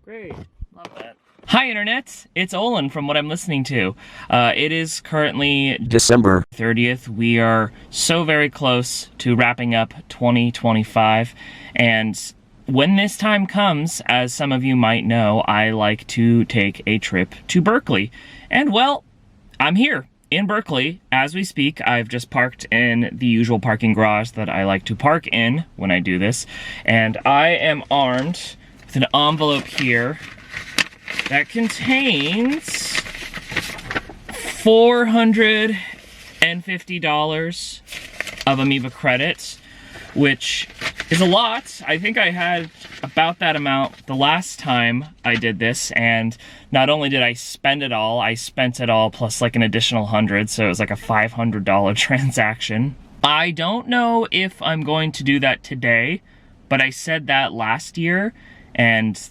Great. Love that. Hi, Internet. It's Olin from What I'm Listening To. It is currently December 30th. We are so very close to wrapping up 2025. And when this time comes, as some of you might know, I like to take a trip to Berkeley. And, well, I'm here in Berkeley as we speak. I've just parked in the usual parking garage that I like to park in when I do this. And I am armed with an envelope here that contains $450 of Amoeba credits, which is a lot. I think I had about that amount the last time I did this, and not only did I spend it all, I spent it all plus like an additional 100, so it was like a $500 transaction. I don't know if I'm going to do that today, but I said that last year, and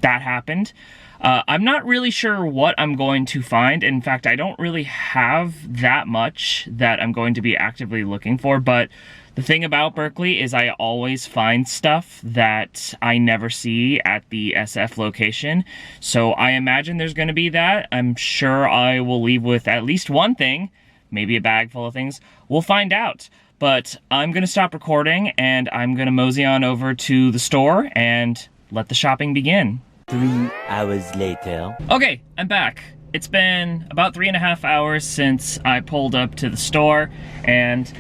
that happened. I'm not really sure what I'm going to find. In fact, I don't really have that much that I'm going to be actively looking for, but the thing about Berkeley is I always find stuff that I never see at the SF location. So I imagine there's going to be that. I'm sure I will leave with at least one thing, maybe a bag full of things. We'll find out. But I'm going to stop recording and I'm going to mosey on over to the store and let the shopping begin. 3 hours later. Okay, I'm back. It's been about 3.5 hours since I pulled up to the store, and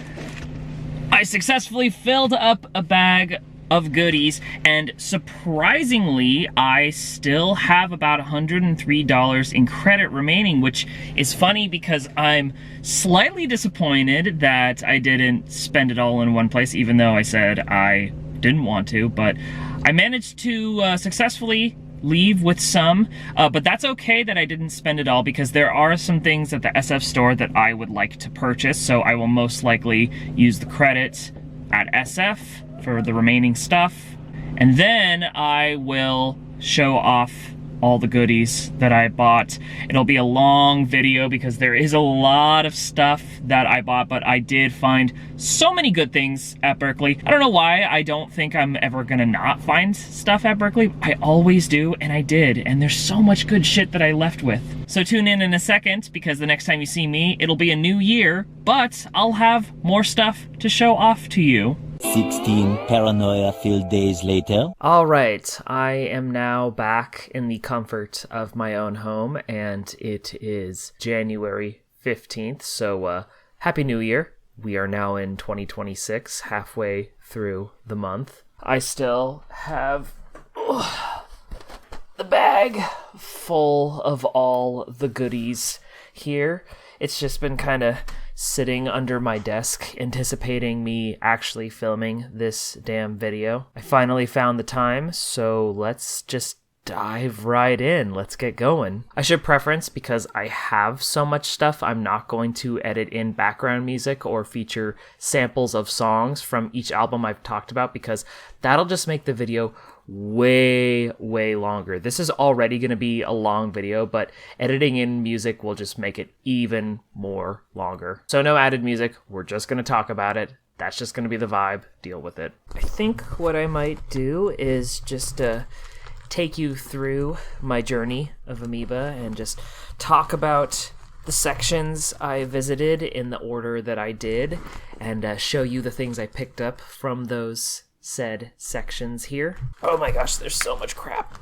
I successfully filled up a bag of goodies, and surprisingly, I still have about $103 in credit remaining, which is funny because I'm slightly disappointed that I didn't spend it all in one place, even though I said I didn't want to, but I managed to successfully leave with some, but that's okay that I didn't spend it all because there are some things at the SF store that I would like to purchase, so I will most likely use the credit at SF for the remaining stuff, and then I will show off all the goodies that I bought. It'll be a long video because there is a lot of stuff that I bought, but I did find so many good things at Berkeley. I don't know why I don't think I'm ever gonna not find stuff at Berkeley. I always do, and I did, and there's so much good shit that I left with. So tune in a second, because the next time you see me, it'll be a new year, but I'll have more stuff to show off to you. 16 paranoia-filled days later. All right, I am now back in the comfort of my own home, and it is January 15th, so Happy New Year. We are now in 2026, halfway through the month. I still have the bag full of all the goodies here. It's just been kind of sitting under my desk, anticipating me actually filming this damn video. I finally found the time, so let's just dive right in. Let's get going. I should preference, because I have so much stuff, I'm not going to edit in background music or feature samples of songs from each album I've talked about, because that'll just make the video way longer. This is already going to be a long video, but editing in music will just make it even more longer. So no added music, we're just going to talk about it. That's just going to be the vibe. Deal with it. I think what I might do is just take you through my journey of Amoeba and just talk about the sections I visited in the order that I did, and show you the things I picked up from those said sections here. Oh my gosh, there's so much crap.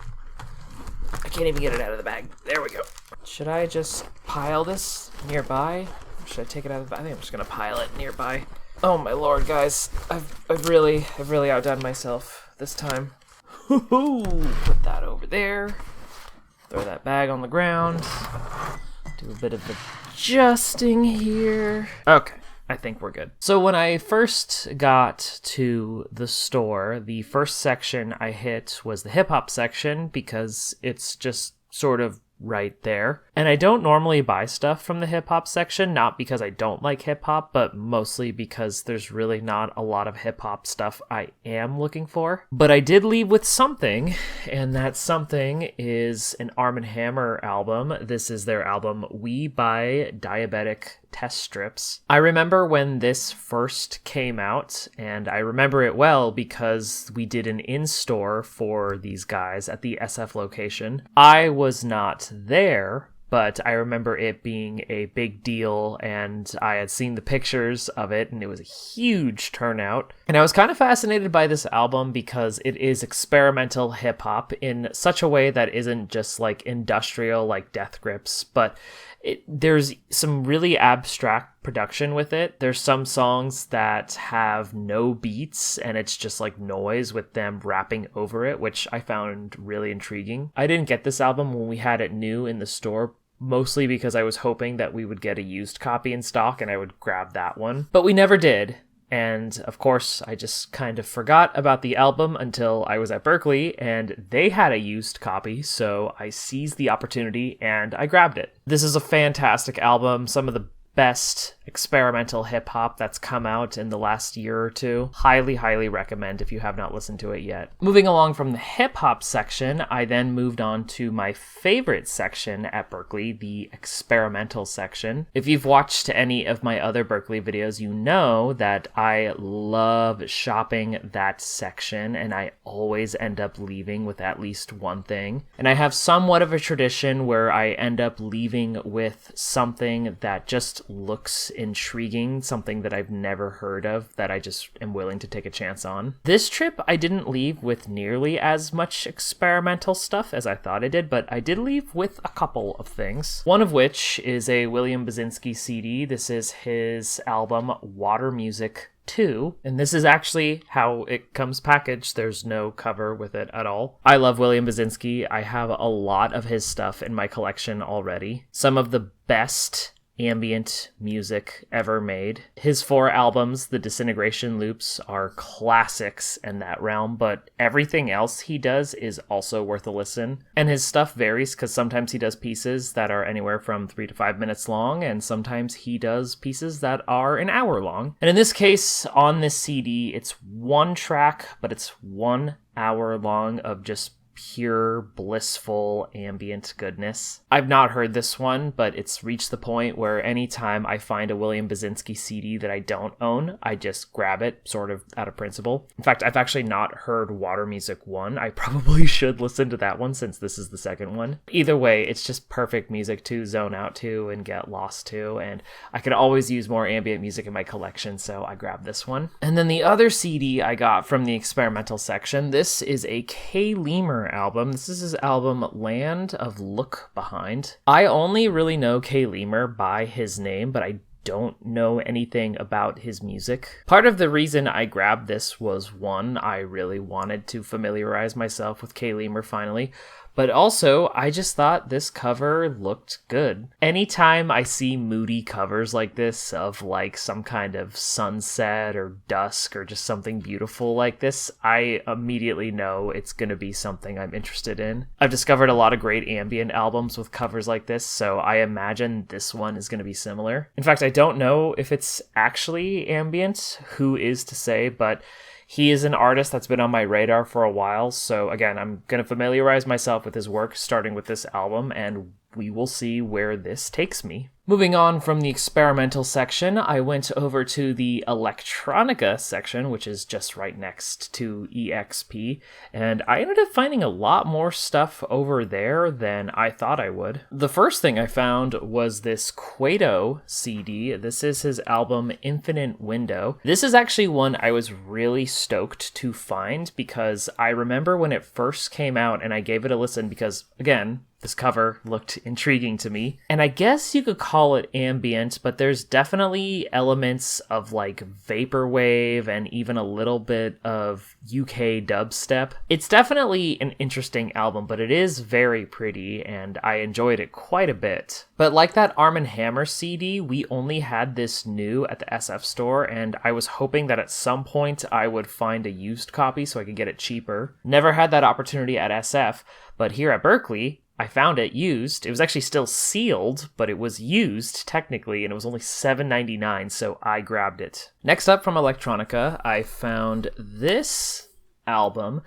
I can't even get it out of the bag. There we go. Should I just pile this nearby? Or should I take it out of the bag? I think I'm just gonna pile it nearby. Oh my lord, guys. I've really outdone myself this time. Put that over there. Throw that bag on the ground. Do a bit of adjusting here. Okay. I think we're good. So when I first got to the store, the first section I hit was the hip-hop section, because it's just sort of right there. And I don't normally buy stuff from the hip-hop section, not because I don't like hip-hop, but mostly because there's really not a lot of hip-hop stuff I am looking for. But I did leave with something, and that something is an Arm & Hammer album. This is their album We by Diabetic test strips. I remember when this first came out, and I remember it well because we did an in-store for these guys at the SF location. I was not there, but I remember it being a big deal, and I had seen the pictures of it, and it was a huge turnout. And I was kind of fascinated by this album because it is experimental hip-hop in such a way that isn't just like industrial like Death Grips, but there's some really abstract production with it. There's some songs that have no beats and it's just like noise with them rapping over it, which I found really intriguing. I didn't get this album when we had it new in the store, mostly because I was hoping that we would get a used copy in stock and I would grab that one. But we never did. And of course, I just kind of forgot about the album until I was at Berkeley and they had a used copy, so I seized the opportunity and I grabbed it. This is a fantastic album, some of the best experimental hip-hop that's come out in the last year or two. Highly, highly recommend if you have not listened to it yet. Moving along from the hip-hop section, I then moved on to my favorite section at Berkeley, the experimental section. If you've watched any of my other Berkeley videos, you know that I love shopping that section, and I always end up leaving with at least one thing. And I have somewhat of a tradition where I end up leaving with something that just looks intriguing, something that I've never heard of that I just am willing to take a chance on. This trip, I didn't leave with nearly as much experimental stuff as I thought I did, but I did leave with a couple of things. One of which is a William Basinski CD. This is his album Water Music 2, and this is actually how it comes packaged. There's no cover with it at all. I love William Basinski. I have a lot of his stuff in my collection already. Some of the best ambient music ever made. His 4 albums, the Disintegration Loops, are classics in that realm, but everything else he does is also worth a listen. And his stuff varies because sometimes he does pieces that are anywhere from 3 to 5 minutes long, and sometimes he does pieces that are an hour long. And in this case, on this CD, it's one track, but it's 1 hour long of just pure, blissful, ambient goodness. I've not heard this one, but it's reached the point where anytime I find a William Basinski CD that I don't own, I just grab it, sort of out of principle. In fact, I've actually not heard Water Music 1. I probably should listen to that one since this is the second one. Either way, it's just perfect music to zone out to and get lost to, and I could always use more ambient music in my collection, so I grabbed this one. And then the other CD I got from the experimental section, this is a Leimer album. This is his album Land of Look Behind. I only really know Leimer by his name, but I don't know anything about his music. Part of the reason I grabbed this was, one, I really wanted to familiarize myself with Leimer finally, but also I just thought this cover looked good. Anytime I see moody covers like this of like some kind of sunset or dusk or just something beautiful like this, I immediately know it's going to be something I'm interested in. I've discovered a lot of great ambient albums with covers like this, so I imagine this one is going to be similar. In fact, I don't know if it's actually ambient, who is to say, but he is an artist that's been on my radar for a while, so again, I'm going to familiarize myself with his work, starting with this album, and we will see where this takes me. Moving on from the experimental section, I went over to the electronica section, which is just right next to EXP, and I ended up finding a lot more stuff over there than I thought I would. The first thing I found was this Kuedo CD. This is his album Infinite Window. This is actually one I was really stoked to find because I remember when it first came out and I gave it a listen because, again, this cover looked intriguing to me. And I guess you could call it ambient, but there's definitely elements of like vaporwave and even a little bit of UK dubstep. It's definitely an interesting album, but it is very pretty and I enjoyed it quite a bit. But like that Arm & Hammer CD, we only had this new at the SF store, and I was hoping that at some point I would find a used copy so I could get it cheaper. Never had that opportunity at SF, but here at Berkeley, I found it used. It was actually still sealed, but it was used technically, and it was only $7.99, so I grabbed it. Next up from electronica, I found this album.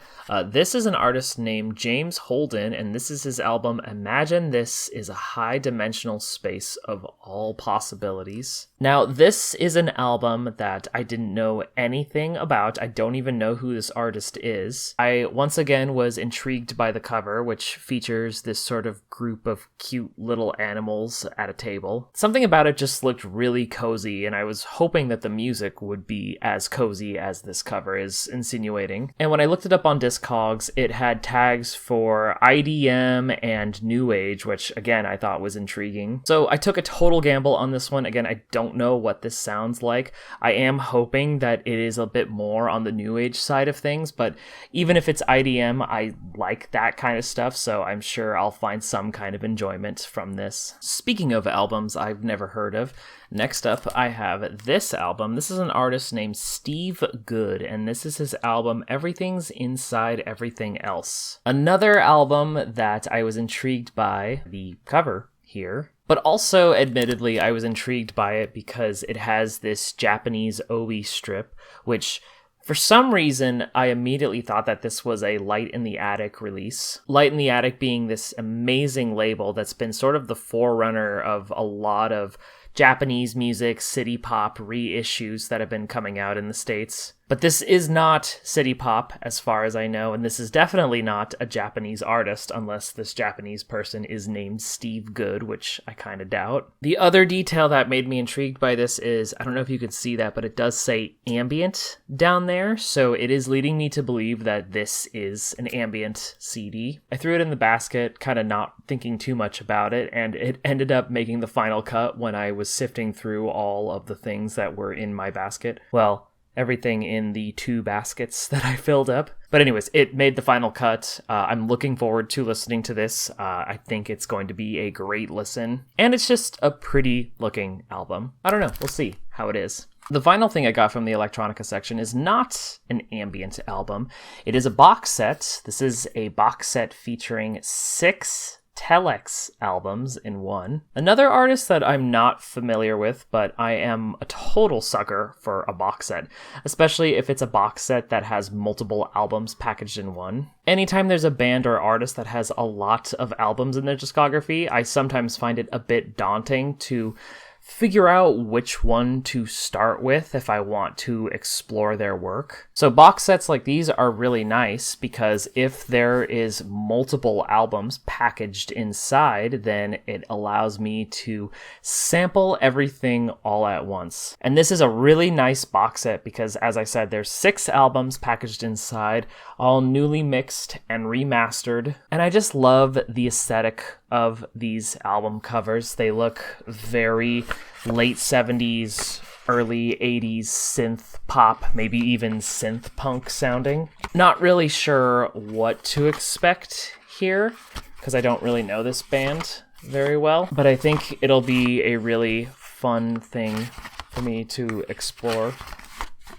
This is an artist named James Holden, and this is his album, Imagine This is a High-Dimensional Space of All Possibilities. Now, this is an album that I didn't know anything about. I don't even know who this artist is. I, once again, was intrigued by the cover, which features this sort of group of cute little animals at a table. Something about it just looked really cozy, and I was hoping that the music would be as cozy as this cover is insinuating. And when I looked it up on Discogs, it had tags for IDM and New Age, which again I thought was intriguing. So I took a total gamble on this one. Again, I don't know what this sounds like. I am hoping that it is a bit more on the New Age side of things, but even if it's IDM, I like that kind of stuff, so I'm sure I'll find some kind of enjoyment from this. Speaking of albums I've never heard of, next up I have this album. This is an artist named Steve Good, and this is his album Everything's Inside Everything Else. Another album that I was intrigued by the cover here, but also admittedly I was intrigued by it because it has this Japanese OE strip, which for some reason, I immediately thought that this was a Light in the Attic release. Light in the Attic being this amazing label that's been sort of the forerunner of a lot of Japanese music, city pop reissues that have been coming out in the States. But this is not city pop, as far as I know, and this is definitely not a Japanese artist, unless this Japanese person is named Steve Good, which I kind of doubt. The other detail that made me intrigued by this is, I don't know if you could see that, but it does say ambient down there, so it is leading me to believe that this is an ambient CD. I threw it in the basket, kind of not thinking too much about it, and it ended up making the final cut when I was sifting through all of the things that were in my basket. Well, everything in the 2 baskets that I filled up. But anyways, it made the final cut. I'm looking forward to listening to this. I think it's going to be a great listen. And it's just a pretty looking album. I don't know. We'll see how it is. The final thing I got from the electronica section is not an ambient album. It is a box set. This is a box set featuring 6 Telex albums in one. Another artist that I'm not familiar with, but I am a total sucker for a box set, especially if it's a box set that has multiple albums packaged in one. Anytime there's a band or artist that has a lot of albums in their discography, I sometimes find it a bit daunting to figure out which one to start with if I want to explore their work. So box sets like these are really nice because if there is multiple albums packaged inside, then it allows me to sample everything all at once. And this is a really nice box set because, as I said, there's 6 albums packaged inside, all newly mixed and remastered. And I just love the aesthetic of these album covers. They look very late 70s, early 80s synth pop, maybe even synth punk sounding. Not really sure what to expect here because I don't really know this band very well, but I think it'll be a really fun thing for me to explore.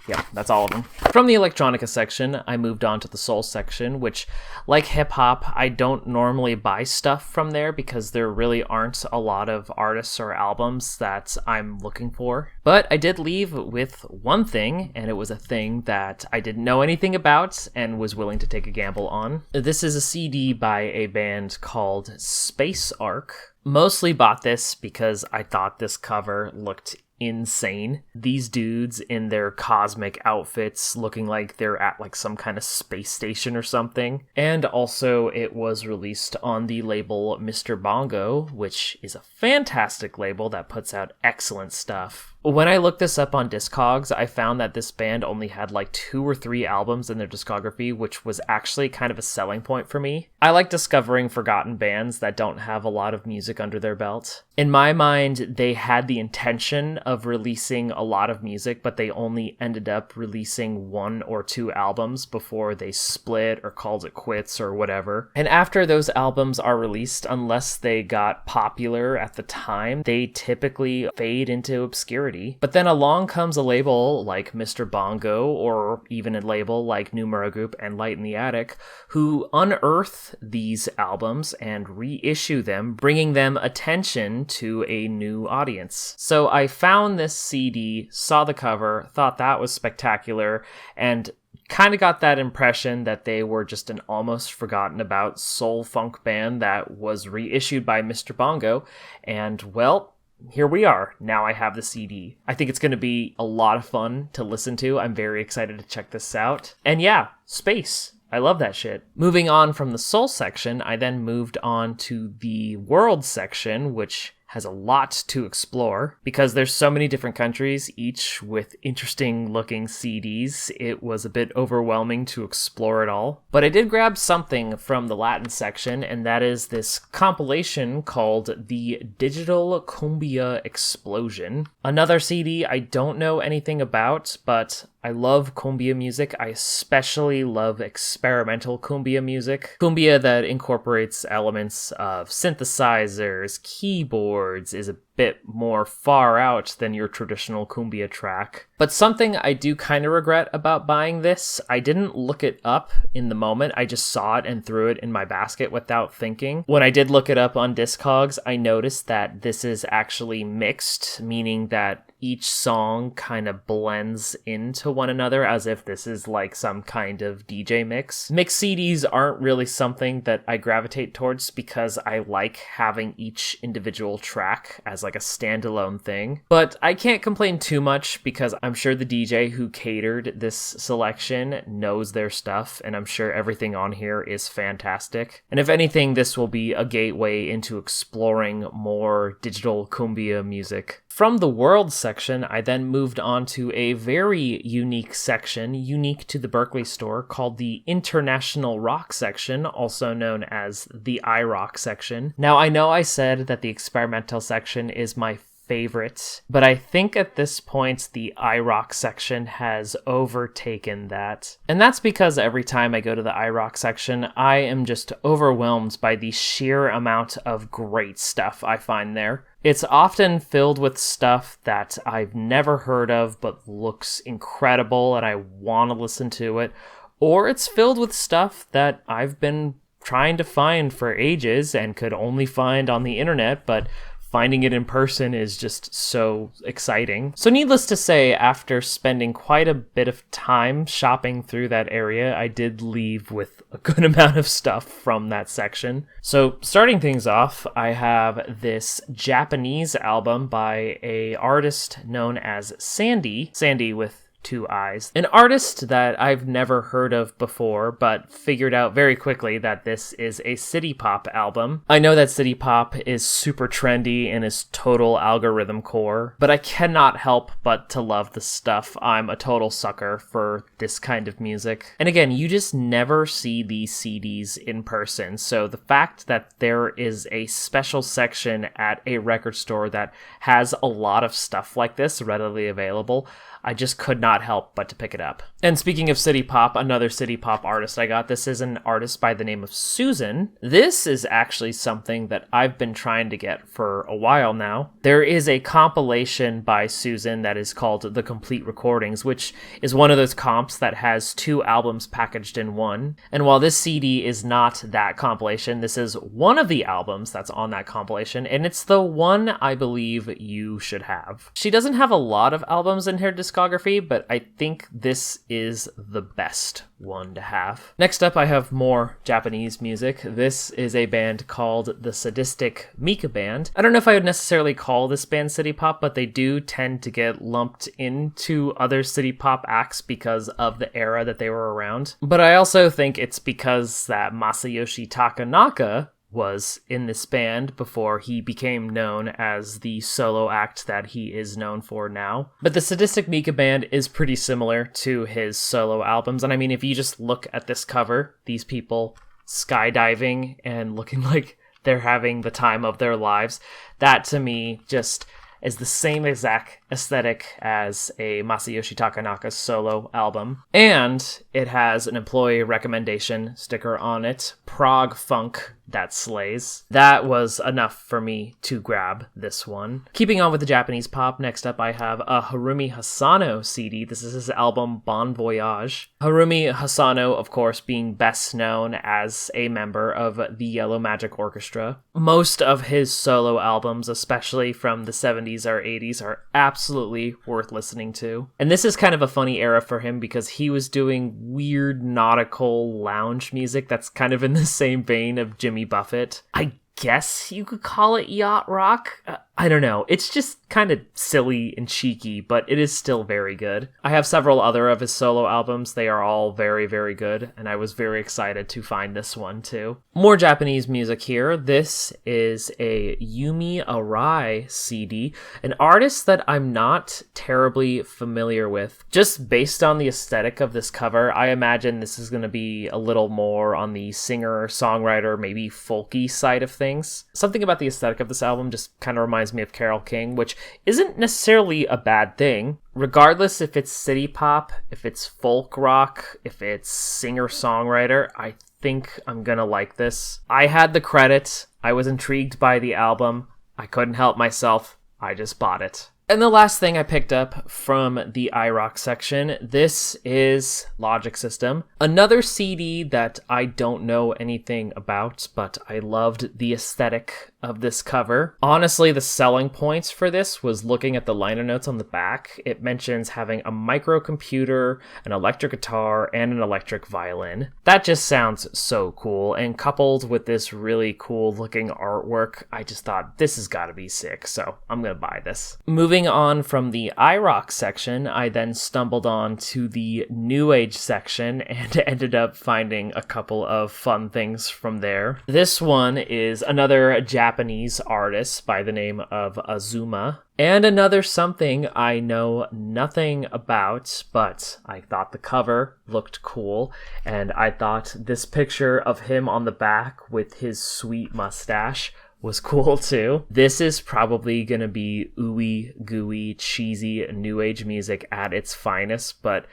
Yeah, that's all of them. From the electronica section, I moved on to the soul section, which, like hip-hop, I don't normally buy stuff from there because there really aren't a lot of artists or albums that I'm looking for. But I did leave with one thing, and it was a thing that I didn't know anything about and was willing to take a gamble on. This is a CD by a band called Spaceark. Mostly bought this because I thought this cover looked insane. These dudes in their cosmic outfits looking like they're at like some kind of space station or something. And also it was released on the label Mr. Bongo, which is a fantastic label that puts out excellent stuff. When I looked this up on Discogs, I found that this band only had like 2 or 3 albums in their discography, which was actually kind of a selling point for me. I like discovering forgotten bands that don't have a lot of music under their belt. In my mind, they had the intention of releasing a lot of music, but they only ended up releasing 1 or 2 albums before they split or called it quits or whatever. And after those albums are released, unless they got popular at the time, they typically fade into obscurity. But then along comes a label like Mr. Bongo, or even a label like Numero Group and Light in the Attic, who unearth these albums and reissue them, bringing them attention to a new audience. So I found this CD, saw the cover, thought that was spectacular, and Kind of got that impression that they were just an almost forgotten about soul funk band that was reissued by Mr. Bongo, and well, here we are. Now I have the CD. I think it's going to be a lot of fun to listen to. I'm very excited to check this out. And yeah, space. I love that shit. Moving on from the soul section, I then moved on to the world section, which has a lot to explore. Because there's so many different countries, each with interesting looking CDs, it was a bit overwhelming to explore it all. But I did grab something from the Latin section, and that is this compilation called the Digital Cumbia Explosion. Another CD I don't know anything about, but I love cumbia music. I especially love experimental cumbia music. Cumbia that incorporates elements of synthesizers, keyboards, is a bit more far out than your traditional cumbia track. But something I do kind of regret about buying this, I didn't look it up in the moment. I just saw it and threw it in my basket without thinking. When I did look it up on Discogs, I noticed that this is actually mixed, meaning that each song kind of blends into one another as if this is like some kind of DJ mix. Mixed CDs aren't really something that I gravitate towards because I like having each individual track as like a standalone thing. But I can't complain too much because I'm sure the DJ who catered this selection knows their stuff, and I'm sure everything on here is fantastic. And if anything, this will be a gateway into exploring more digital cumbia music. From the world section, I then moved on to a very unique section, unique to the Berkeley store, called the International Rock section, also known as the iRock section. Now, I know I said that the experimental section is my favorite, but I think at this point the iRock section has overtaken that. And that's because every time I go to the iRock section, I am just overwhelmed by the sheer amount of great stuff I find there. It's often filled with stuff that I've never heard of but looks incredible and I want to listen to it, or it's filled with stuff that I've been trying to find for ages and could only find on the internet, but finding it in person is just so exciting. So needless to say, after spending quite a bit of time shopping through that area, I did leave with a good amount of stuff from that section. So starting things off, I have this Japanese album by an artist known as Sandii. Sandii with 2 eyes. An artist that I've never heard of before, but figured out very quickly that this is a city pop album. I know that city pop is super trendy and is total algorithm core, but I cannot help but to love the stuff. I'm a total sucker for this kind of music. And again, you just never see these CDs in person, so the fact that there is a special section at a record store that has a lot of stuff like this readily available, I just could not help but to pick it up. And speaking of city pop, another city pop artist I got, this is an artist by the name of Susan. This is actually something that I've been trying to get for a while now. There is a compilation by Susan that is called The Complete Recordings, which is one of those comps that has 2 albums packaged in one. And while this CD is not that compilation, this is one of the albums that's on that compilation, and it's the one I believe you should have. She doesn't have a lot of albums in her discography, but I think this is the best one to have. Next up, I have more Japanese music. This is a band called the Sadistic Mika Band. I don't know if I would necessarily call this band city pop, but they do tend to get lumped into other city pop acts because of the era that they were around. But I also think it's because that Masayoshi Takanaka was in this band before he became known as the solo act that he is known for now. But the Sadistic Mika Band is pretty similar to his solo albums, and I mean, if you just look at this cover, these people skydiving and looking like they're having the time of their lives, that to me just is the same exact aesthetic as a Masayoshi Takanaka solo album. And it has an employee recommendation sticker on it, Prog Funk That Slays. That was enough for me to grab this one. Keeping on with the Japanese pop, next up I have a Haruomi Hosono CD. This is his album Bon Voyage. Haruomi Hosono, of course, being best known as a member of the Yellow Magic Orchestra. Most of his solo albums, especially from the 70s 70s or 80s are absolutely worth listening to. And this is kind of a funny era for him because he was doing weird nautical lounge music that's kind of in the same vein of Jimmy Buffett. I guess you could call it yacht rock. I don't know. It's just kind of silly and cheeky, but it is still very good. I have several other of his solo albums. They are all very, very good, and I was very excited to find this one too. More Japanese music here. This is a Yumi Arai CD, an artist that I'm not terribly familiar with. Just based on the aesthetic of this cover, I imagine this is going to be a little more on the singer-songwriter, maybe folky side of things. Something about the aesthetic of this album just kind of reminds me of Carole King, which isn't necessarily a bad thing. Regardless if it's city pop, if it's folk rock, if it's singer-songwriter, I think I'm gonna like this. I had the credit, I was intrigued by the album, I couldn't help myself, I just bought it. And the last thing I picked up from the iRock section, this is Logic System. Another CD that I don't know anything about, but I loved the aesthetic of this cover. Honestly, the selling points for this was looking at the liner notes on the back. It mentions having a microcomputer, an electric guitar, and an electric violin. That just sounds so cool, and coupled with this really cool looking artwork, I just thought this has got to be sick, so I'm gonna buy this. Moving on from the iRock section, I then stumbled on to the New Age section and ended up finding a couple of fun things from there. This one is another Japanese artist by the name of Azuma, and another something I know nothing about, but I thought the cover looked cool, and I thought this picture of him on the back with his sweet mustache was cool too. This is probably gonna be ooey gooey cheesy new age music at its finest, but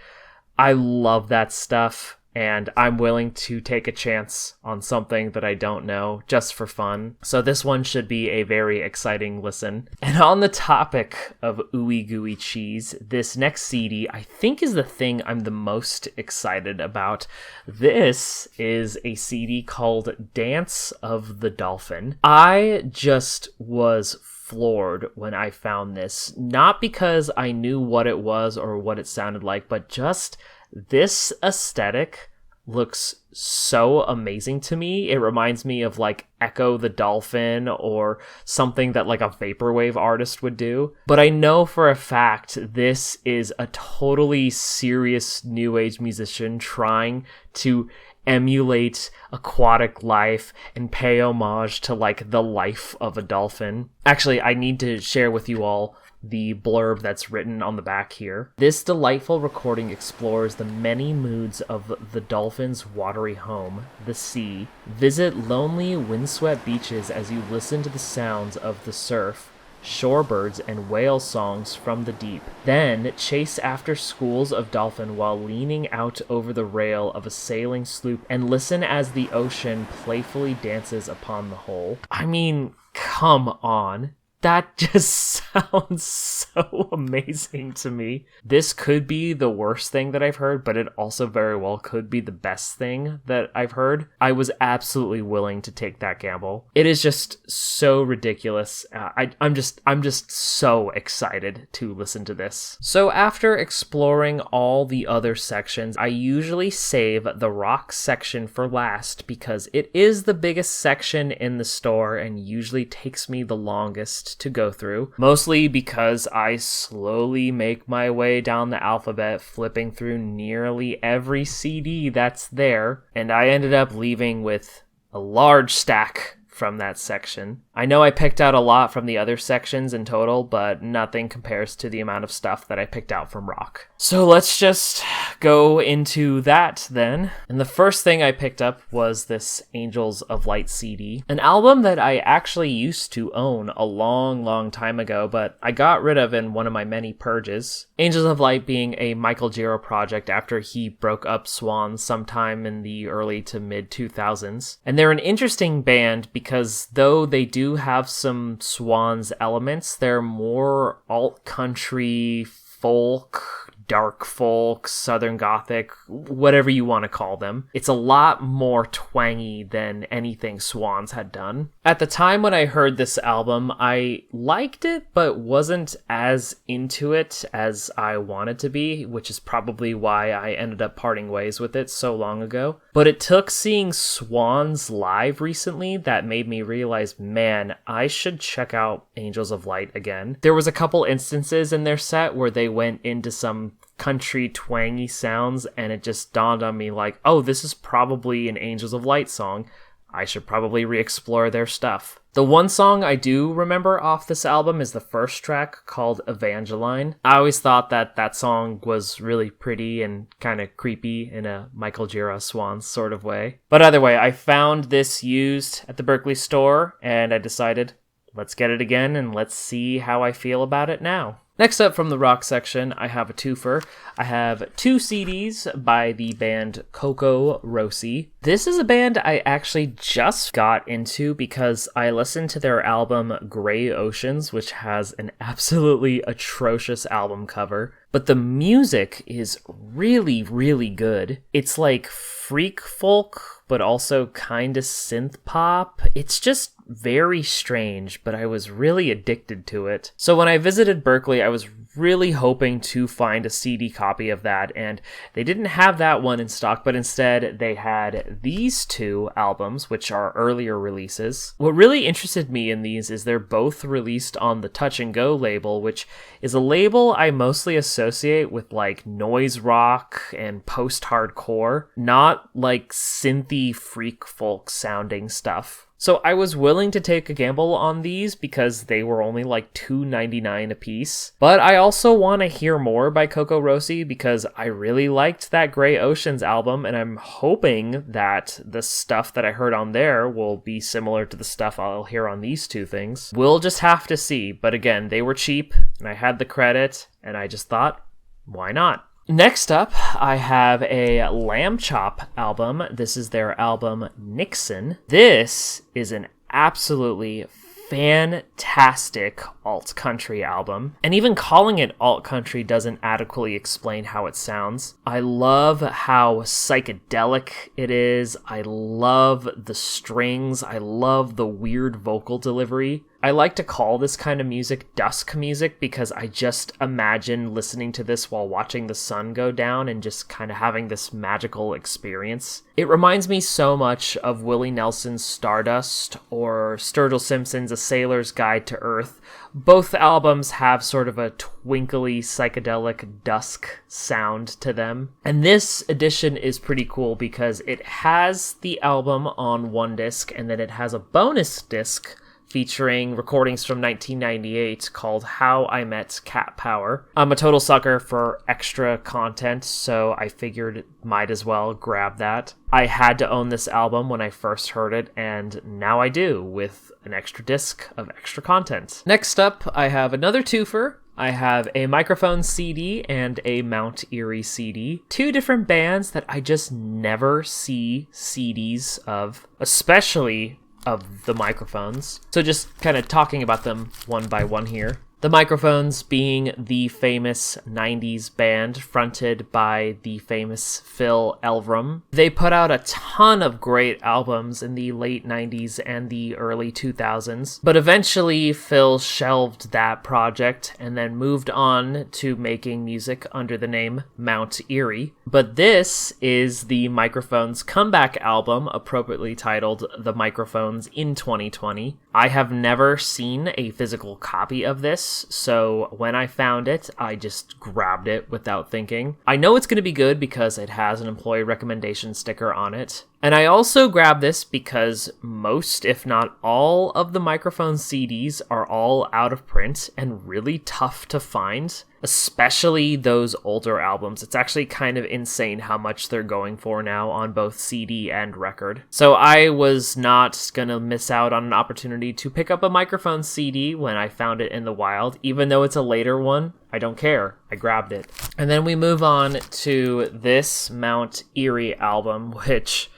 I love that stuff and I'm willing to take a chance on something that I don't know just for fun. So this one should be a very exciting listen. And on the topic of ooey gooey cheese, this next CD I think is the thing I'm the most excited about. This is a CD called Dance of the Dolphin. I just was floored when I found this, not because I knew what it was or what it sounded like, but just this aesthetic looks so amazing to me. It reminds me of like Echo the Dolphin or something that like a vaporwave artist would do. But I know for a fact this is a totally serious new age musician trying to emulate aquatic life and pay homage to like the life of a dolphin. Actually, I need to share with you all the blurb that's written on the back here. This delightful recording explores the many moods of the dolphin's watery home, the sea. Visit lonely, windswept beaches as you listen to the sounds of the surf, shorebirds, and whale songs from the deep. Then chase after schools of dolphin while leaning out over the rail of a sailing sloop and listen as the ocean playfully dances upon the whole. I mean, come on. That just sounds so amazing to me. This could be the worst thing that I've heard, but it also very well could be the best thing that I've heard. I was absolutely willing to take that gamble. It is just so ridiculous. I'm just so excited to listen to this. So after exploring all the other sections, I usually save the rock section for last because it is the biggest section in the store and usually takes me the longest to go through, mostly because I slowly make my way down the alphabet, flipping through nearly every CD that's there, and I ended up leaving with a large stack from that section. I know I picked out a lot from the other sections in total, but nothing compares to the amount of stuff that I picked out from rock. So let's just go into that then. And the first thing I picked up was this Angels of Light CD, an album that I actually used to own a long time ago, but I got rid of in one of my many purges. Angels of Light being a Michael Giro project after he broke up Swan sometime in the early to mid 2000s. And they're an interesting band because though they do have some Swans elements, they're more alt-country, folk, dark folk, southern gothic, whatever you want to call them. It's a lot more twangy than anything Swans had done. At the time when I heard this album, I liked it, but wasn't as into it as I wanted to be, which is probably why I ended up parting ways with it so long ago. But it took seeing Swans live recently that made me realize, man, I should check out Angels of Light again. There was a couple instances in their set where they went into some country twangy sounds, and it just dawned on me like, oh, this is probably an Angels of Light song. I should probably re-explore their stuff. The one song I do remember off this album is the first track called Evangeline. I always thought that song was really pretty and kind of creepy in a Michael Gira Swans sort of way. But either way, I found this used at the Berkeley store, and I decided, let's get it again and let's see how I feel about it now. Next up from the rock section, I have a twofer. I have 2 CDs by the band CocoRosie. This is a band I actually just got into because I listened to their album Grey Oceans, which has an absolutely atrocious album cover. But the music is really, really good. It's like freak folk, but also kind of synth pop. It's just very strange, but I was really addicted to it. So when I visited Berkeley, I was really hoping to find a CD copy of that, and they didn't have that one in stock, but instead they had these 2 albums, which are earlier releases. What really interested me in these is they're both released on the Touch and Go label, which is a label I mostly associate with like noise rock and post-hardcore, not like synthy freak folk sounding stuff. So I was willing to take a gamble on these because they were only like $2.99 a piece. But I also want to hear more by CocoRosie because I really liked that Grey Oceans album, and I'm hoping that the stuff that I heard on there will be similar to the stuff I'll hear on these 2 things. We'll just have to see. But again, they were cheap and I had the credit, and I just thought, why not? Next up, I have a Lambchop album. This is their album Nixon. This is an absolutely fantastic alt-country album, and even calling it alt-country doesn't adequately explain how it sounds. I love how psychedelic it is. I love the strings. I love the weird vocal delivery. I like to call this kind of music dusk music because I just imagine listening to this while watching the sun go down and just kind of having this magical experience. It reminds me so much of Willie Nelson's Stardust or Sturgill Simpson's A Sailor's Guide to Earth. Both albums have sort of a twinkly, psychedelic dusk sound to them. And this edition is pretty cool because it has the album on one disc, and then it has a bonus disc featuring recordings from 1998 called How I Met Cat Power. I'm a total sucker for extra content, so I figured might as well grab that. I had to own this album when I first heard it, and now I do, with an extra disc of extra content. Next up, I have another twofer. I have a Microphone CD and a Mount Eerie CD. 2 different bands that I just never see CDs of, especially of the Microphones. So just kind of talking about them one by one here. The Microphones being the famous 90s band fronted by the famous Phil Elverum. They put out a ton of great albums in the late 90s and the early 2000s, but eventually Phil shelved that project and then moved on to making music under the name Mount Eerie. But this is the Microphones' comeback album, appropriately titled The Microphones in 2020. I have never seen a physical copy of this, so when I found it, I just grabbed it without thinking. I know it's going to be good because it has an employee recommendation sticker on it. And I also grabbed this because most, if not all, of the Microphone CDs are all out of print and really tough to find, especially those older albums. It's actually kind of insane how much they're going for now on both CD and record. So I was not gonna miss out on an opportunity to pick up a Microphone CD when I found it in the wild, even though it's a later one. I don't care. I grabbed it. And then we move on to this Mount Eerie album, which...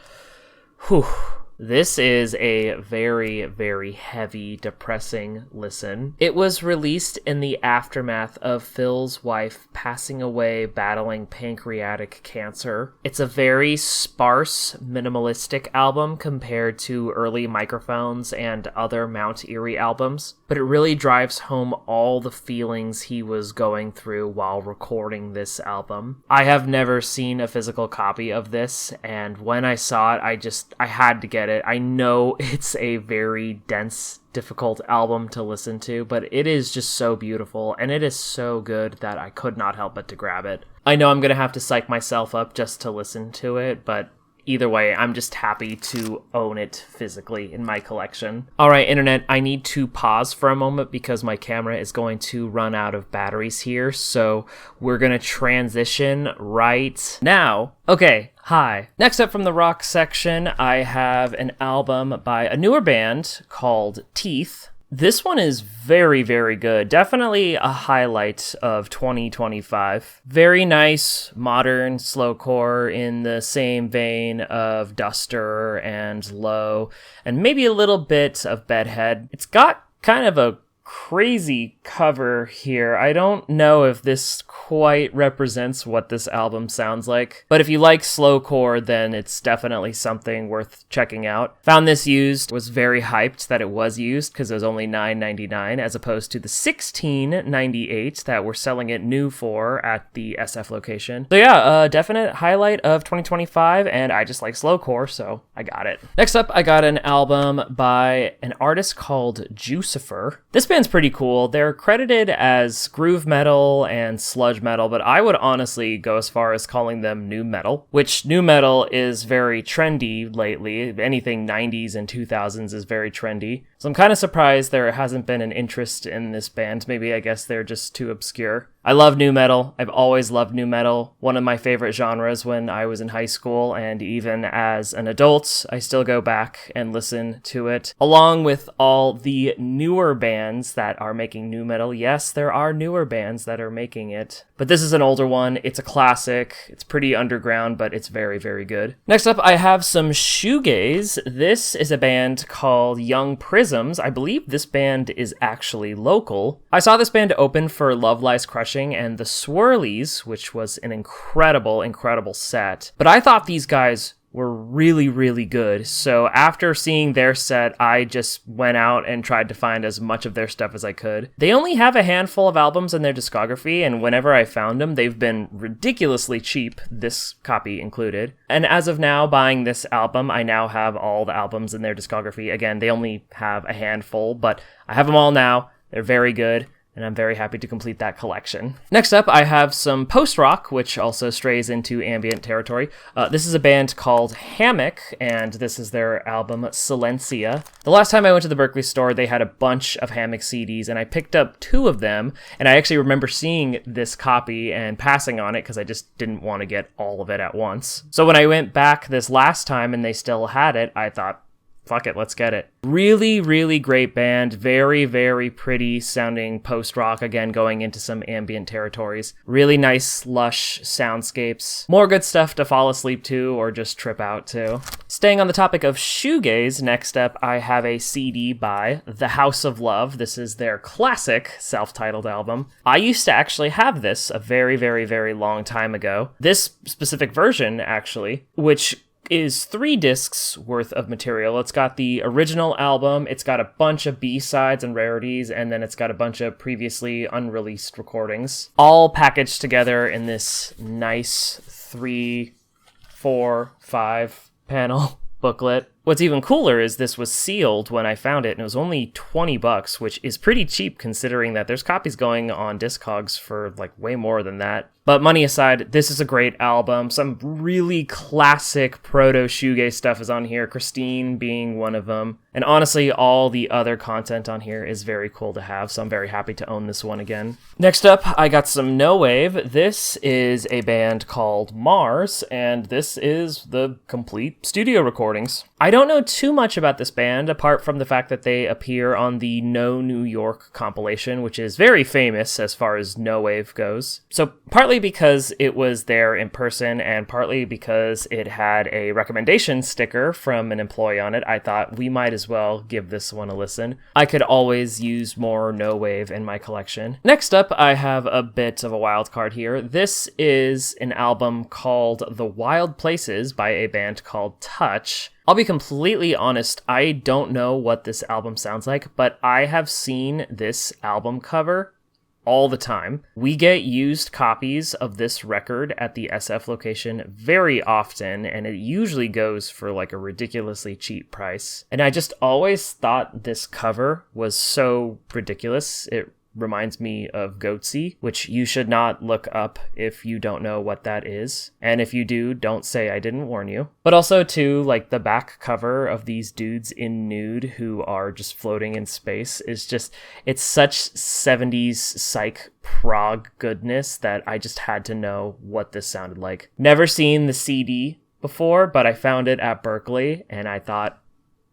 This is a very, very heavy, depressing listen. It was released in the aftermath of Phil's wife passing away battling pancreatic cancer. It's a very sparse, minimalistic album compared to early Microphones and other Mount Eerie albums, but it really drives home all the feelings he was going through while recording this album. I have never seen a physical copy of this, and when I saw it, I had to get it. I know it's a very dense, difficult album to listen to, but it is just so beautiful, and it is so good that I could not help but to grab it. I know I'm going to have to psych myself up just to listen to it, but either way, I'm just happy to own it physically in my collection. Alright, internet, I need to pause for a moment because my camera is going to run out of batteries here, so we're going to transition right now. Okay, hi. Next up from the rock section, I have an album by a newer band called Teeth. This one is very, very good. Definitely a highlight of 2025. Very nice, modern slowcore in the same vein of Duster and Low, and maybe a little bit of Bedhead. It's got kind of a crazy cover here. I don't know if this quite represents what this album sounds like, but if you like slowcore, then it's definitely something worth checking out. Found this used, was very hyped that it was used because it was only $9.99 as opposed to the $16.98 that we're selling it new for at the SF location. So yeah, a definite highlight of 2025, and I just like slowcore, so I got it. Next up, I got an album by an artist called Jucifer. This band's pretty cool. They're credited as groove metal and sludge metal, but I would honestly go as far as calling them nu metal, which nu metal is very trendy lately. Anything 90s and 2000s is very trendy. So I'm kind of surprised there hasn't been an interest in this band. Maybe I guess they're just too obscure. I love nu metal. I've always loved nu metal. One of my favorite genres when I was in high school, and even as an adult, I still go back and listen to it, along with all the newer bands that are making nu metal. Yes, there are newer bands that are making it, but this is an older one. It's a classic. It's pretty underground, but it's very, very good. Next up, I have some shoegaze. This is a band called Young Prisms. I believe this band is actually local. I saw this band open for Love Lies Crushing and the Swirlies, which was an incredible, incredible set. But I thought these guys were really, really good. So after seeing their set, I just went out and tried to find as much of their stuff as I could. They only have a handful of albums in their discography, and whenever I found them, they've been ridiculously cheap, this copy included. And as of now, buying this album, I now have all the albums in their discography. Again, they only have a handful, but I have them all now. They're very good, and I'm very happy to complete that collection. Next up, I have some post-rock, which also strays into ambient territory. This is a band called Hammock, and this is their album Silencia. The last time I went to the Berkeley store, they had a bunch of Hammock CDs, and I picked up 2 of them, and I actually remember seeing this copy and passing on it because I just didn't want to get all of it at once. So when I went back this last time and they still had it, I thought, fuck it, let's get it. Really, really great band. Very, very pretty sounding post-rock, again, going into some ambient territories. Really nice, lush soundscapes. More good stuff to fall asleep to or just trip out to. Staying on the topic of shoegaze, next up I have a CD by The House of Love. This is their classic self-titled album. I used to actually have this a very, very, very long time ago. This specific version, actually, which is 3 discs worth of material. It's got the original album, it's got a bunch of B-sides and rarities, and then it's got a bunch of previously unreleased recordings, all packaged together in this nice 3, 4, 5 panel booklet. What's even cooler is this was sealed when I found it, and it was only $20, which is pretty cheap considering that there's copies going on Discogs for like way more than that. But money aside, this is a great album. Some really classic proto-shoegaze stuff is on here, Christine being one of them. And honestly, all the other content on here is very cool to have, so I'm very happy to own this one again. Next up, I got some No Wave. This is a band called Mars, and this is the complete studio recordings. I don't know too much about this band, apart from the fact that they appear on the No New York compilation, which is very famous as far as no wave goes. So partly partly because it was there in person and partly because it had a recommendation sticker from an employee on it. I thought we might as well give this one a listen. I could always use more no wave in my collection. Next up, I have a bit of a wild card here. This is an album called The Wild Places by a band called Touch. I'll be completely honest, I don't know what this album sounds like, but I have seen this album cover all the time. We get used copies of this record at the SF location very often, and it usually goes for like a ridiculously cheap price. And I just always thought this cover was so ridiculous. It reminds me of Goatsy, which you should not look up if you don't know what that is. And if you do, don't say I didn't warn you. But also, too, like the back cover of these dudes in nude who are just floating in space is just, it's such 70s psych prog goodness that I just had to know what this sounded like. Never seen the CD before, but I found it at Berkeley and I thought,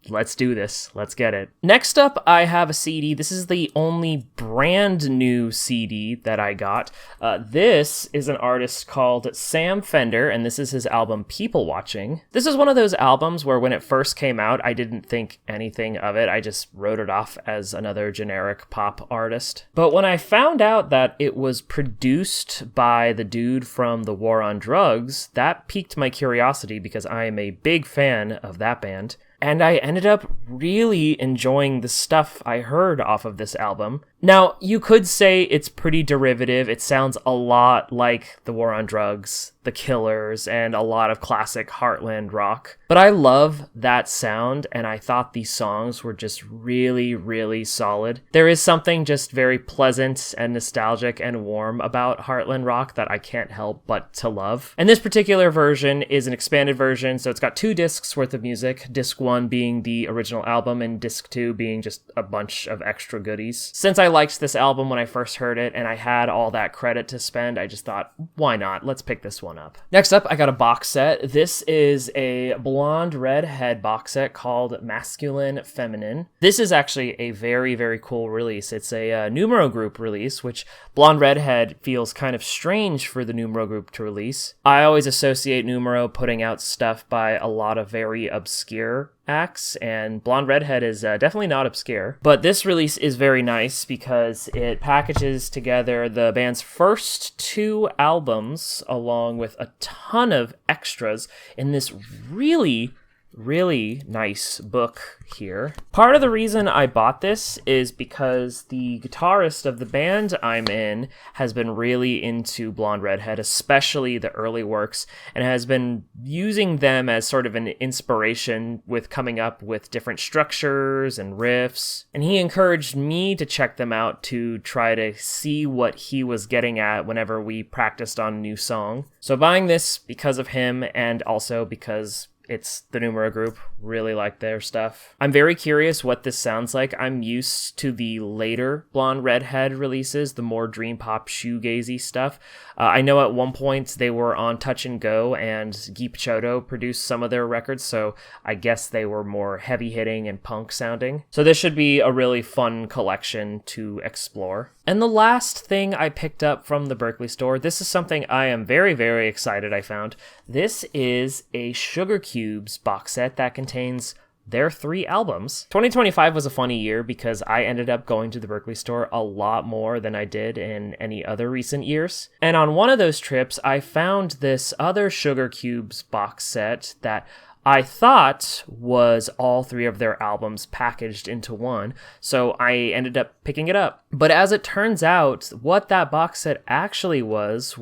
let's do this. Let's get it. Next up, I have a CD. This is the only brand new CD that I got. This is an artist called Sam Fender, and this is his album People Watching. This is one of those albums where when it first came out, I didn't think anything of it. I just wrote it off as another generic pop artist. But when I found out that it was produced by the dude from The War on Drugs, that piqued my curiosity because I am a big fan of that band. And I ended up really enjoying the stuff I heard off of this album. Now, you could say it's pretty derivative. It sounds a lot like The War on Drugs, The Killers, and a lot of classic Heartland rock. But I love that sound, and I thought these songs were just really, really solid. There is something just very pleasant and nostalgic and warm about Heartland rock that I can't help but to love. And this particular version is an expanded version, so it's got 2 discs worth of music. Disc 1 being the original album, and disc 2 being just a bunch of extra goodies. Since I liked this album when I first heard it, and I had all that credit to spend, I just thought, why not? Let's pick this one up. Next up, I got a box set. This is a blonde redhead box set called Masculine Feminine. This is actually a very, very cool release. It's a Numero Group release, which blonde redhead feels kind of strange for the Numero Group to release. I always associate Numero putting out stuff by a lot of very obscure acts, and Blonde Redhead is definitely not obscure. But this release is very nice because it packages together the band's first 2 albums along with a ton of extras in this really nice book here. Part of the reason I bought this is because the guitarist of the band I'm in has been really into Blonde Redhead, especially the early works, and has been using them as sort of an inspiration with coming up with different structures and riffs. And he encouraged me to check them out to try to see what he was getting at whenever we practiced on a new song. So buying this because of him, and also because it's the Numero Group, really like their stuff. I'm very curious what this sounds like. I'm used to the later Blonde Redhead releases, the more dream pop shoegazy stuff. I know at one point they were on Touch and Go, and Guy Picciotto produced some of their records, so I guess they were more heavy hitting and punk sounding. So this should be a really fun collection to explore. And the last thing I picked up from the Berkeley store, this is something I am very, very excited I found. This is a Sugar Cubes box set that contains their 3 albums. 2025 was a funny year because I ended up going to the Berkeley store a lot more than I did in any other recent years. And on one of those trips, I found this other Sugar Cubes box set that I thought was all 3 of their albums packaged into one, so I ended up picking it up. But as it turns out, what that box set actually was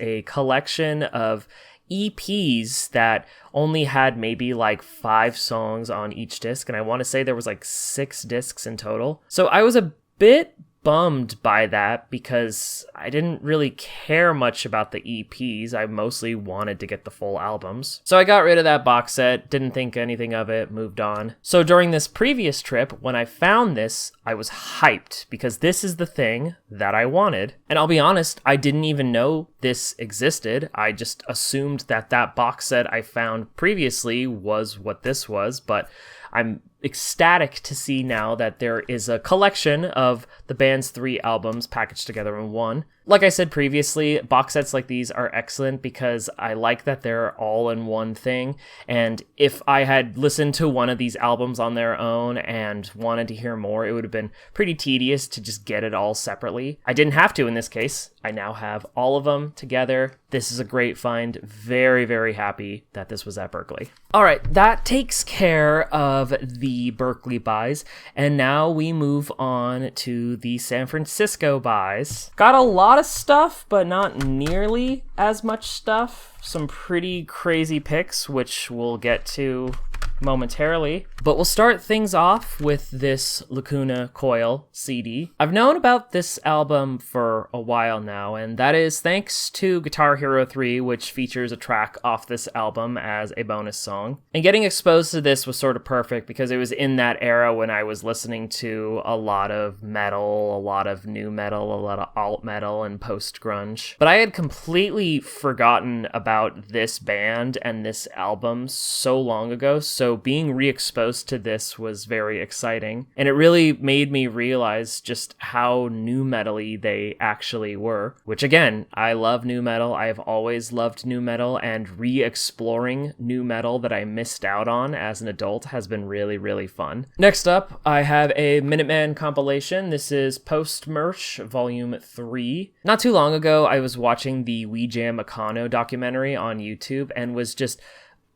a collection of EPs that only had maybe like 5 songs on each disc, and I want to say there was like 6 discs in total. So I was a bit bummed by that because I didn't really care much about the EPs. I mostly wanted to get the full albums. So I got rid of that box set, didn't think anything of it, moved on. So during this previous trip, when I found this, I was hyped because this is the thing that I wanted. And I'll be honest, I didn't even know this existed. I just assumed that that box set I found previously was what this was, but I'm ecstatic to see now that there is a collection of the band's 3 albums packaged together in one. Like I said previously, box sets like these are excellent because I like that they're all in one thing. And if I had listened to one of these albums on their own and wanted to hear more, it would have been pretty tedious to just get it all separately. I didn't have to in this case. I now have all of them together. This is a great find. Very, very happy that this was at Berkeley. All right, that takes care of the Berkeley buys. And now we move on to the San Francisco buys. Got a lot of stuff, but not nearly as much stuff. Some pretty crazy picks, which we'll get to momentarily. But we'll start things off with this Lacuna Coil CD. I've known about this album for a while now, and that is thanks to Guitar Hero 3, which features a track off this album as a bonus song. And getting exposed to this was sort of perfect because it was in that era when I was listening to a lot of metal, a lot of new metal, a lot of alt metal, and post-grunge. But I had completely forgotten about this band and this album so long ago, so being re-exposed to this was very exciting, and it really made me realize just how nu metal-y they actually were, which again, I love nu metal. I've always loved nu metal, and re-exploring nu metal that I missed out on as an adult has been really, really fun. Next up, I have a Minuteman compilation. This is Post-Mersh Volume 3. Not too long ago, I was watching the We Jam Econo documentary on YouTube and was just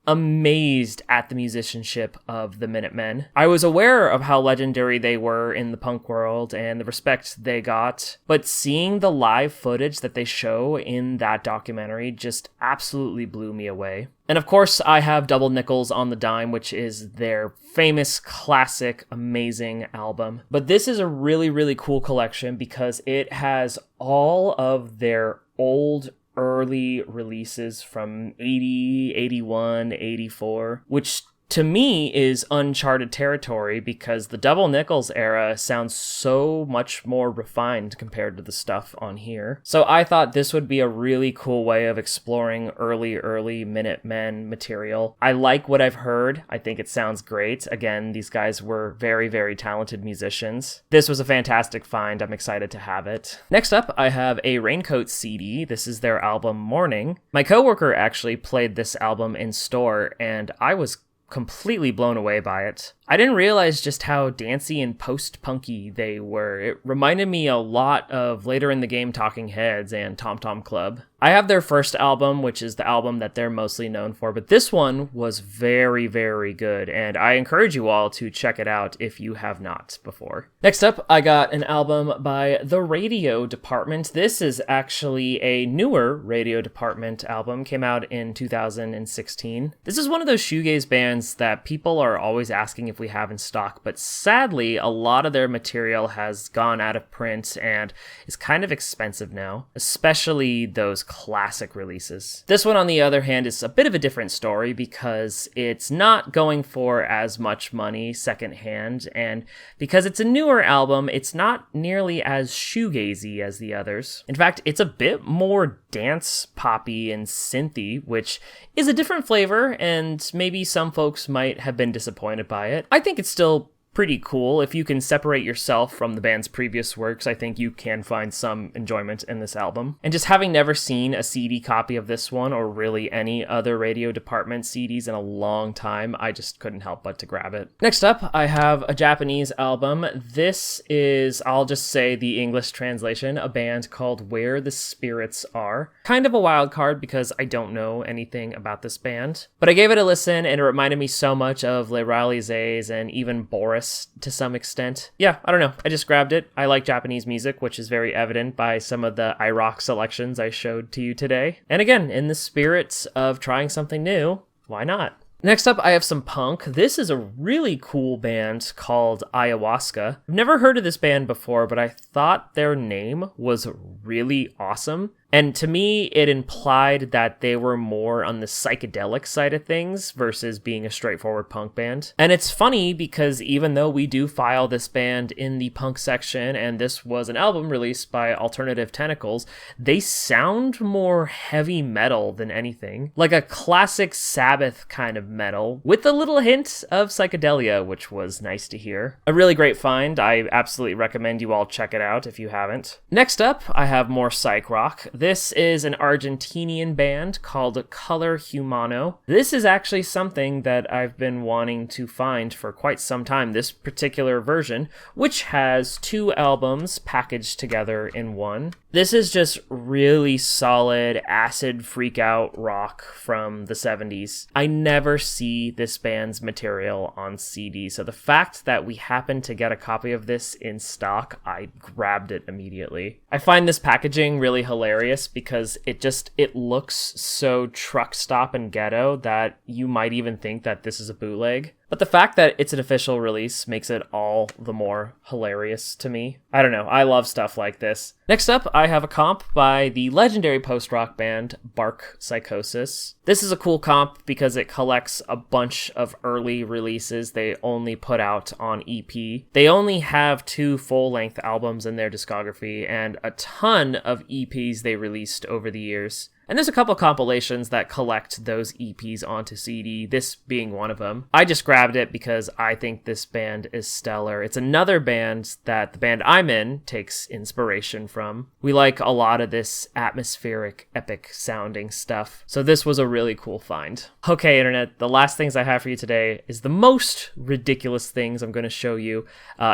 amazed at the musicianship of the Minutemen. I was aware of how legendary they were in the punk world and the respect they got, but seeing the live footage that they show in that documentary just absolutely blew me away. And of course, I have Double Nickels on the Dime, which is their famous, classic, amazing album. But this is a really, really cool collection because it has all of their old early releases from 80, 81, 84, which to me is uncharted territory because the Double Nickels era sounds so much more refined compared to the stuff on here. So I thought this would be a really cool way of exploring early Minutemen material. I like what I've heard. I think it sounds great. Again, these guys were very, very talented musicians. This was a fantastic find. I'm excited to have it. Next up, I have a Raincoat CD. This is their album Morning. My coworker actually played this album in store, and I was completely blown away by it. I didn't realize just how dancey and post-punky they were. It reminded me a lot of later in the game Talking Heads and Tom Tom Club. I have their first album, which is the album that they're mostly known for, but this one was very, very good, and I encourage you all to check it out if you have not before. Next up, I got an album by The Radio Department. This is actually a newer Radio Department album, came out in 2016. This is one of those shoegaze bands that people are always asking if we have in stock, but sadly, a lot of their material has gone out of print and is kind of expensive now, especially those classic releases. This one, on the other hand, is a bit of a different story because it's not going for as much money secondhand, and because it's a newer album, it's not nearly as shoegazy as the others. In fact, it's a bit more dance poppy and synthy, which is a different flavor, and maybe some folks might have been disappointed by it. I think it's still pretty cool. If you can separate yourself from the band's previous works, I think you can find some enjoyment in this album. And just having never seen a CD copy of this one, or really any other Radio Department CDs in a long time, I just couldn't help but to grab it. Next up, I have a Japanese album. This is, I'll just say the English translation, a band called Where the Spirits Are. Kind of a wild card because I don't know anything about this band, but I gave it a listen and it reminded me so much of Les Réalisés and even Boris to some extent. Yeah, I don't know. I just grabbed it. I like Japanese music, which is very evident by some of the iRock selections I showed to you today. And again, in the spirit of trying something new, why not? Next up, I have some punk. This is a really cool band called Ayahuasca. I've never heard of this band before, but I thought their name was really awesome. And to me, it implied that they were more on the psychedelic side of things versus being a straightforward punk band. And it's funny because even though we do file this band in the punk section, and this was an album released by Alternative Tentacles, they sound more heavy metal than anything. Like a classic Sabbath kind of metal, with a little hint of psychedelia, which was nice to hear. A really great find. I absolutely recommend you all check it out if you haven't. Next up, I have more psych rock. This is an Argentinian band called Color Humano. This is actually something that I've been wanting to find for quite some time, this particular version, which has 2 albums packaged together in one. This is just really solid acid freak-out rock from the 70s. I never see this band's material on CD, so the fact that we happened to get a copy of this in stock, I grabbed it immediately. I find this packaging really hilarious because it looks so truck stop and ghetto that you might even think that this is a bootleg. But the fact that it's an official release makes it all the more hilarious to me. I don't know, I love stuff like this. Next up, I have a comp by the legendary post-rock band Bark Psychosis. This is a cool comp because it collects a bunch of early releases they only put out on EP. They only have 2 full-length albums in their discography and a ton of EPs they released over the years. And there's a couple compilations that collect those EPs onto CD, this being one of them. I just grabbed it because I think this band is stellar. It's another band that the band I'm in takes inspiration from. We like a lot of this atmospheric, epic sounding stuff. So this was a really cool find. Okay, Internet, the last things I have for you today is the most ridiculous things I'm going to show you.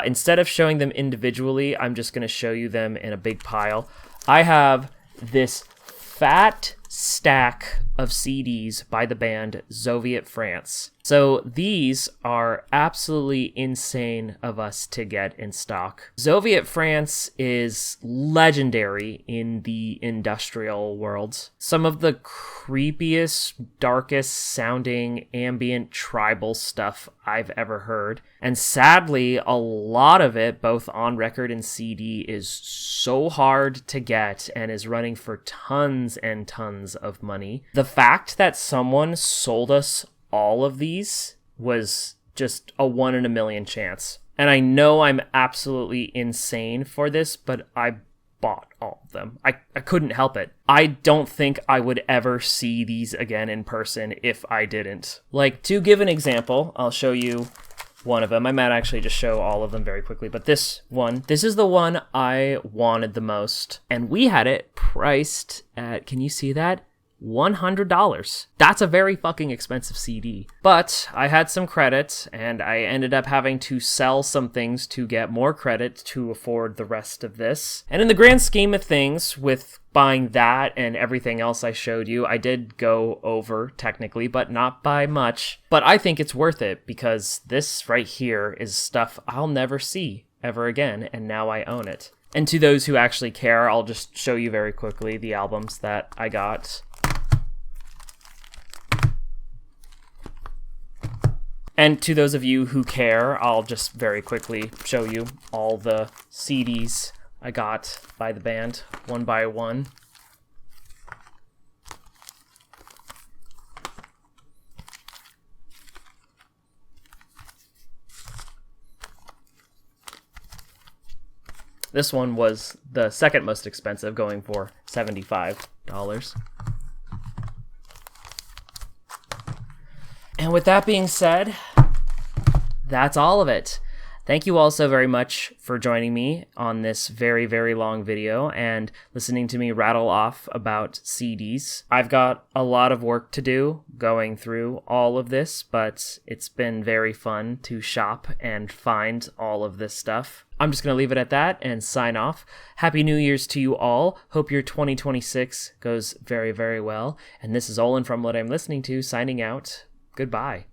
Instead of showing them individually, I'm just going to show you them in a big pile. I have this fat stack of CDs by the band Zoviet France. So these are absolutely insane of us to get in stock. Zoviet France is legendary in the industrial world. Some of the creepiest, darkest sounding ambient tribal stuff I've ever heard. And sadly, a lot of it, both on record and CD, is so hard to get and is running for tons and tons of money. The fact that someone sold us all of these was just a 1 in a million chance. And I know I'm absolutely insane for this, but I bought all of them. I couldn't help it. I don't think I would ever see these again in person if I didn't. Like, to give an example, I'll show you one of them. I might actually just show all of them very quickly, but this is the one I wanted the most. And we had it priced at, can you see that? $100. That's a very fucking expensive CD. But I had some credit, and I ended up having to sell some things to get more credit to afford the rest of this. And in the grand scheme of things, with buying that and everything else I showed you, I did go over technically, but not by much. But I think it's worth it because this right here is stuff I'll never see ever again, and now I own it. And to those who actually care, I'll just show you very quickly the albums that I got. And to those of you who care, I'll just very quickly show you all the CDs I got by the band, one by one. This one was the second most expensive, going for $75. And with that being said, that's all of it. Thank you all so very much for joining me on this very, very long video and listening to me rattle off about CDs. I've got a lot of work to do going through all of this, but it's been very fun to shop and find all of this stuff. I'm just going to leave it at that and sign off. Happy New Year's to you all. Hope your 2026 goes very, very well. And this is Olin from What I'm Listening To, signing out. Goodbye.